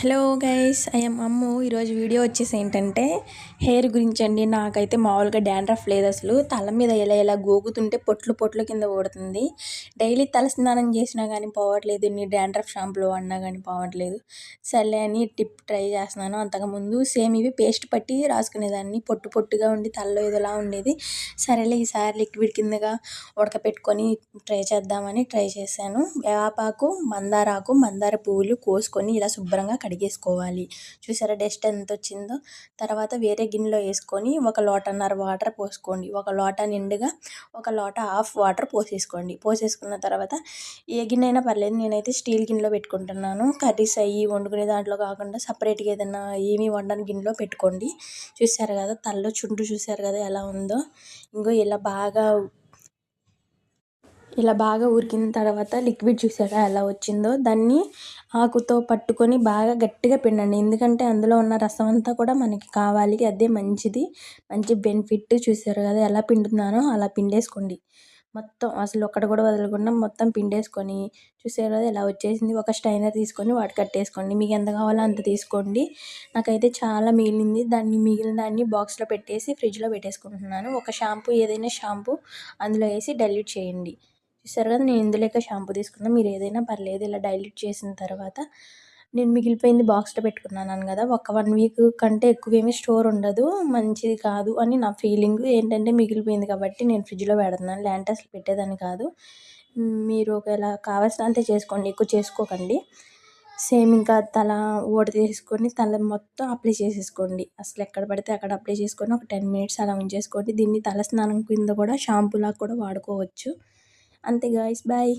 Hello guys, I'm అమ్ము. ఈరోజు video వచ్చేసి ఏంటంటే హెయిర్ గురించి అండి. నాకైతే మామూలుగా డాండ్రఫ్ లేదు, అసలు తల మీద ఇలా గోగుతుంటే పొట్లు పొట్లు కింద ఓడుతుంది. డైలీ తల స్నానం చేసినా కానీ పోవట్లేదు, నీ డాండ్రఫ్ షాంపూలో వాడినా కానీ పోవట్లేదు. సర్లే అని టిప్ ట్రై చేస్తున్నాను. అంతకుముందు సేమ్ ఇవి పేస్ట్ పట్టి రాసుకునేదాన్ని, పొట్టు పొట్టుగా ఉండి తలలో ఇదిలా ఉండేది. సరేలే ఈసారి లిక్విడ్ కిందగా ఉడకపెట్టుకొని ట్రై చేద్దామని ట్రై చేశాను. వేపాకు, మందారాకు, మందార పువ్వులు కోసుకొని ఇలా శుభ్రంగా కడిగేసుకోవాలి. చూసారా డస్ట్ ఎంత వచ్చిందో. తర్వాత వేరే గిన్నెలో వేసుకొని 1 లోటన్నర వాటర్ పోసుకోండి. 1 లోట నిండుగా 1 లోట హాఫ్ వాటర్ పోసేసుకోండి. పోసేసుకున్న తర్వాత ఏ గిన్నె అయినా పర్లేదు, నేనైతే స్టీల్ గిన్నెలో పెట్టుకుంటున్నాను. కర్రీస్ అయ్యి వండుకునే దాంట్లో కాకుండా సపరేట్గా ఏదైనా ఏమీ వండని గిన్నెలో పెట్టుకోండి. చూసారు కదా తలలో చుండ్రు, చూసారు కదా ఎలా ఉందో. ఇంకో ఇలా బాగా ఉడికిన తర్వాత లిక్విడ్ చూసారా ఎలా వచ్చిందో. దాన్ని ఆకుతో పట్టుకొని బాగా గట్టిగా పిండండి, ఎందుకంటే అందులో ఉన్న రసం అంతా కూడా మనకి కావాలి, అదే మంచిది, మంచి బెనిఫిట్. చూసారు కదా ఎలా పిండుతున్నానో అలా పిండేసుకోండి మొత్తం, అసలు ఒక్కటి కూడా వదలకుండా మొత్తం పిండేసుకొని. చూసారు కదా ఎలా వచ్చేసింది. ఒక స్టైనర్ తీసుకొని వాటి కట్టేసుకోండి, మీకు ఎంత కావాలో అంత తీసుకోండి. నాకైతే చాలా మిగిలింది, మిగిలిన దాన్ని బాక్స్లో పెట్టేసి ఫ్రిడ్జ్లో పెట్టేసుకుంటున్నాను. ఒక షాంపూ, ఏదైనా షాంపూ అందులో వేసి డైల్యూట్ చేయండి. చూసారు కదా నేను ఇందులోకే షాంపూ తీసుకున్నాను, మీరు ఏదైనా పర్లేదు. ఇలా డైల్యూట్ చేసిన తర్వాత నేను మిగిలిపోయింది బాక్స్లో పెట్టుకున్నాను కదా, ఒక 1 వీక్ కంటే ఎక్కువేమీ స్టోర్ ఉండదు, మంచిది కాదు అని నా ఫీలింగ్. ఏంటంటే మిగిలిపోయింది కాబట్టి నేను ఫ్రిడ్జ్లో పెడుతున్నాను, లేదంటే అసలు పెట్టేదాన్ని కాదు. మీరు ఒకవేళ కావాల్సినంతే చేసుకోండి, ఎక్కువ చేసుకోకండి. సేమ్ ఇంకా తల ఓడి తీసుకొని తల మొత్తం అప్లై చేసేసుకోండి. అసలు ఎక్కడ పడితే అక్కడ అప్లై చేసుకొని ఒక 10 మినిట్స్ అలా ఉంచేసుకోండి. దీన్ని తల స్నానం కింద కూడా షాంపూలా కూడా వాడుకోవచ్చు. అంతే గాయ్స్, బాయ్.